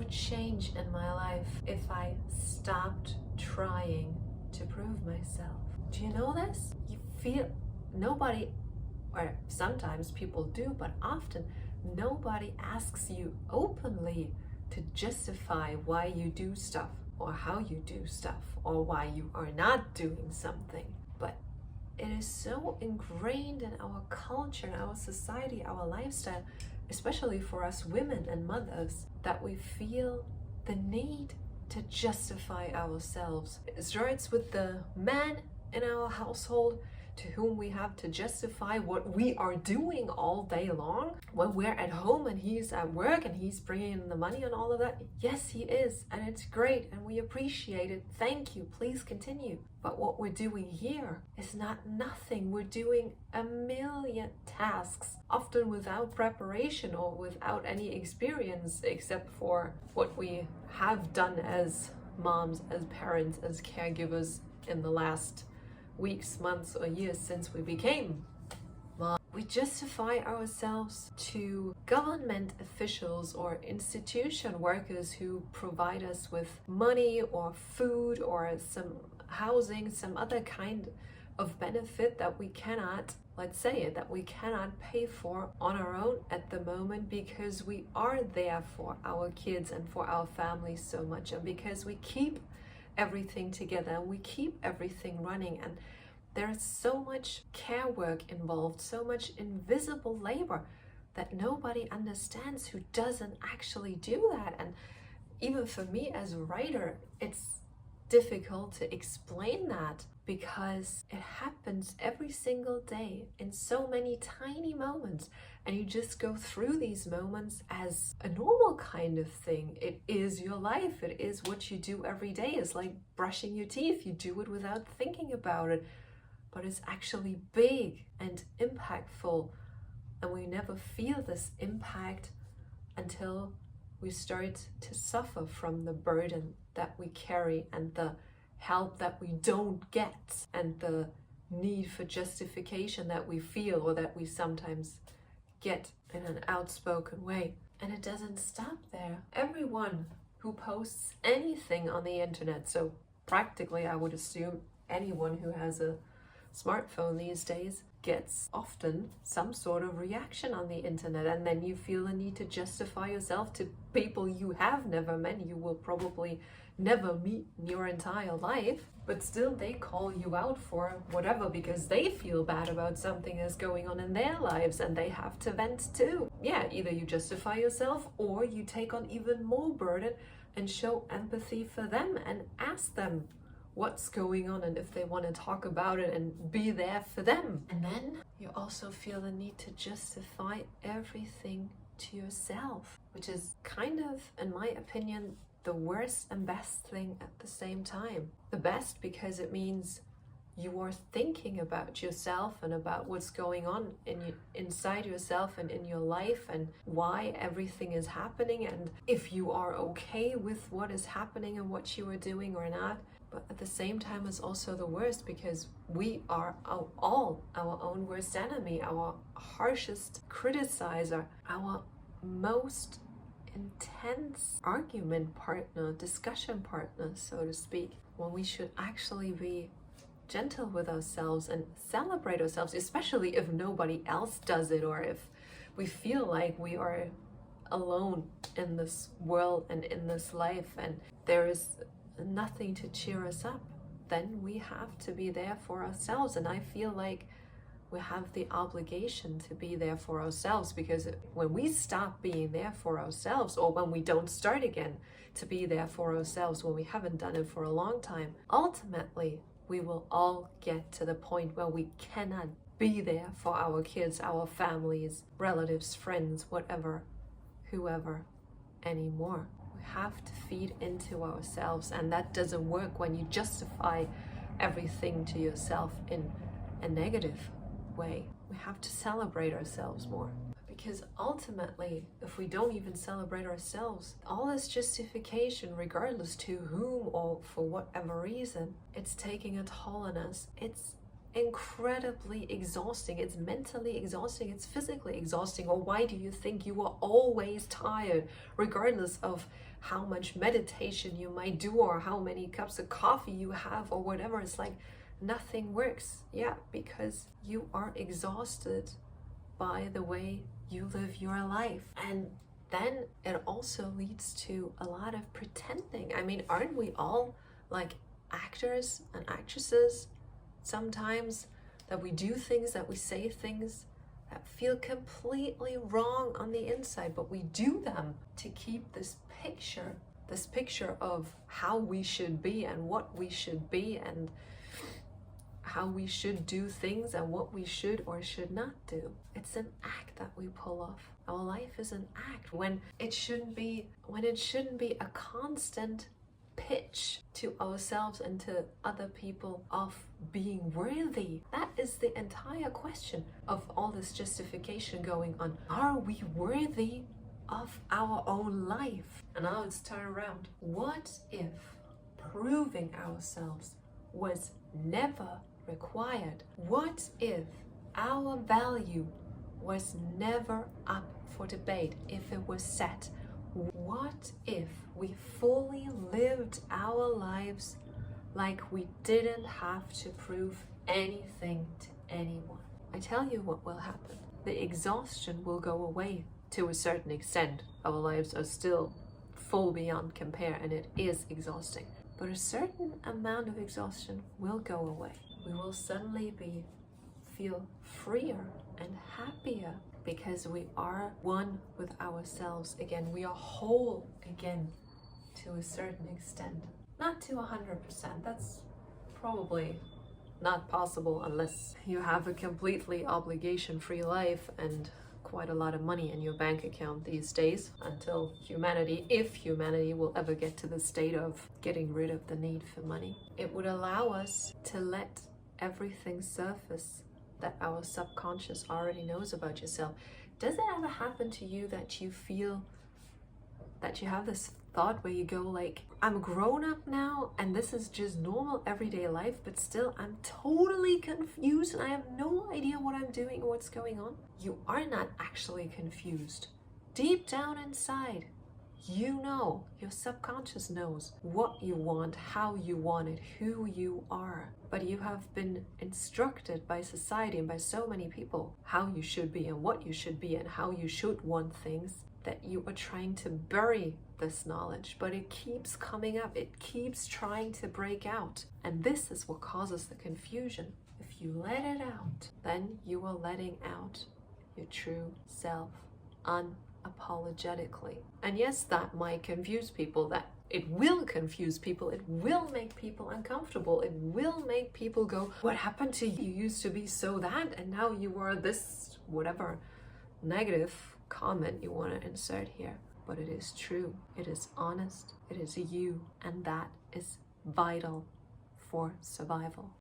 would change in my life if I stopped trying to prove myself. Do you know this? You feel nobody, or sometimes people do, but often nobody asks you openly to justify why you do stuff or how you do stuff or why you are not doing something. But it is so ingrained in our culture, in our society, our lifestyle, especially for us women and mothers, that we feel the need to justify ourselves. It starts with the man in our household to whom we have to justify what we are doing all day long. When we're at home and he's at work and he's bringing in the money and all of that, yes, he is, and it's great and we appreciate it. Thank you, please continue. But what we're doing here is not nothing. We're doing a million tasks, often without preparation or without any experience except for what we have done as moms, as parents, as caregivers in the last weeks, months, or years since we became mom. We justify ourselves to government officials or institution workers who provide us with money or food or some housing, some other kind of benefit that we cannot, let's say it, that we cannot pay for on our own at the moment, because we are there for our kids and for our families so much, and because we keep everything together and we keep everything running. And there's so much care work involved, so much invisible labor that nobody understands who doesn't actually do that. And even for me as a writer, it's difficult to explain that, because it happens every single day in so many tiny moments, and you just go through these moments as a normal kind of thing. It is your life, it is what you do every day. It's like brushing your teeth, you do it without thinking about it, but it's actually big and impactful, and we never feel this impact until we start to suffer from the burden that we carry and the help that we don't get and the need for justification that we feel or that we sometimes get in an outspoken way. And it doesn't stop there. Everyone who posts anything on the internet, so practically I would assume anyone who has a smartphone these days, gets often some sort of reaction on the internet, and then you feel the need to justify yourself to people you have never met, you will probably never meet in your entire life, but still they call you out for whatever because they feel bad about something that's going on in their lives and they have to vent too. Yeah, either you justify yourself or you take on even more burden and show empathy for them and ask them what's going on and if they want to talk about it and be there for them. And then you also feel the need to justify everything to yourself, which is kind of, in my opinion, the worst and best thing at the same time. The best because it means you are thinking about yourself and about what's going on inside yourself and in your life and why everything is happening and if you are okay with what is happening and what you are doing or not. But at the same time, it's also the worst because we are all our own worst enemy, our harshest criticizer, our most intense argument partner, discussion partner, so to speak, when we should actually be gentle with ourselves and celebrate ourselves, especially if nobody else does it or if we feel like we are alone in this world and in this life and there is nothing to cheer us up. Then we have to be there for ourselves, and I feel like we have the obligation to be there for ourselves, because when we stop being there for ourselves, or when we don't start again to be there for ourselves when we haven't done it for a long time, ultimately we will all get to the point where we cannot be there for our kids, our families, relatives, friends, whatever, whoever anymore. We have to feed into ourselves, and that doesn't work when you justify everything to yourself in a negative way. We have to celebrate ourselves more, because ultimately, if we don't even celebrate ourselves, all this justification, regardless to whom or for whatever reason, it's taking a toll on us. It's incredibly exhausting. It's mentally exhausting, it's physically exhausting. Or why do you think you are always tired, regardless of how much meditation you might do or how many cups of coffee you have or whatever? It's like nothing works. Yeah, because you are exhausted by the way you live your life. And then it also leads to a lot of pretending. I mean, aren't we all like actors and actresses sometimes, that we do things, that we say things that feel completely wrong on the inside, but we do them to keep this picture of how we should be and what we should be and how we should do things and what we should or should not do. It's an act that we pull off. Our life is an act when it shouldn't be a constant pitch to ourselves and to other people of being worthy. That is the entire question of all this justification going on. Are we worthy of our own life? And now let's turn around. What if proving ourselves was never required? What if our value was never up for debate, if it was set? What if we fully lived our lives like we didn't have to prove anything to anyone? I tell you what will happen. The exhaustion will go away to a certain extent. Our lives are still full beyond compare and it is exhausting. But a certain amount of exhaustion will go away. We will suddenly feel freer and happier because we are one with ourselves again. We are whole again to a certain extent. Not to 100%. That's probably not possible unless you have a completely obligation-free life and quite a lot of money in your bank account these days, until humanity, if humanity will ever get to the state of getting rid of the need for money. It would allow us to let everything surface that our subconscious already knows about yourself. Does it ever happen to you that you feel that you have this thought where you go like, I'm grown up now and this is just normal everyday life, but still I'm totally confused and I have no idea what I'm doing or what's going on? You are not actually confused. Deep down inside, you know, your subconscious knows what you want, how you want it, who you are. But you have been instructed by society and by so many people how you should be and what you should be and how you should want things, that you are trying to bury this knowledge, but it keeps coming up. It keeps trying to break out. And this is what causes the confusion. If you let it out, then you are letting out your true self unapologetically. And yes, that might confuse people, that it will confuse people, it will make people uncomfortable, it will make people go, what happened to you? You used to be so that, and now you are this, whatever negative comment you want to insert here. But it is true, it is honest, it is you, and that is vital for survival.